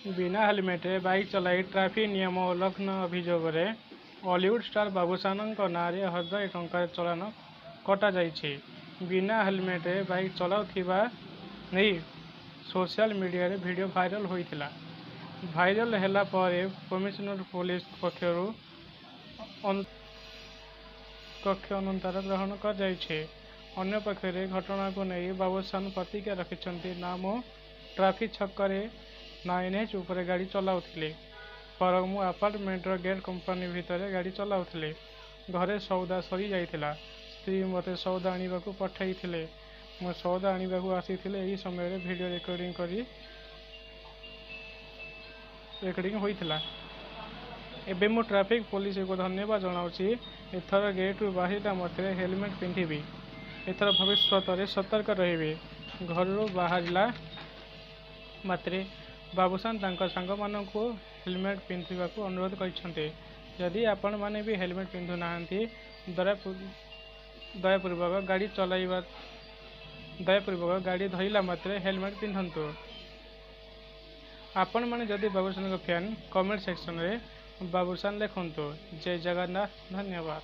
बिना helmet bike चलाई traffic नियम उल्लंघन अभियोग बॉलीवुड स्टार बाबूशान नाँ 1000 टंकार चालान कटा जाइछि। बिना हेलमेट बाइक चलाउथिबा नहीं सोशल मीडिया रे वीडियो वायरल होइथिला। वायरल होला पर कमिश्नर पुलिस कक्ष अनुतार ग्रहण कर जाइछे। अन्य पक्षरे घटना को नहीं बाबूशान प्रतिक्रिया रखिछन्ति ना मो ट्राफिक छक्करे ना एनएच उपरे गाड़ी चलाउथिले पर मु अपार्टमेंट गेट कंपनी भितर गाड़ी चलाउथिले। घरे सौदा सरी जाइथिला। स्त्री मते सौदा आनिबाकू पठाइथिले। मु सौदा आनिबाकू आसीथिले। एही समय रे वीडियो रेकर्डिंग होइथिला। एबे मु ट्रैफिक पुलिस को धन्यवाद जनाउछि। एथर गेट रु बाहिरा मते हेलमेट पिंधिबी। एथर भविष्यत रे सतर्क रहिबे। घर रु बाहरिला मात्रे बाबूशान तांका सांग मानकू हेलमेट पिंधिबाकू अनुरोध करिसंते। यदि आपण माने भी हेलमेट पिंधु नाहंती दयापूर्वक गाड़ी धइला मात्रे हेलमेट पिंधंतु। आपण माने जदि बाबूशान को फैन कमेंट सेक्शन रे बाबूशान लिखंतु। जय जगन्नाथ। धन्यवाद।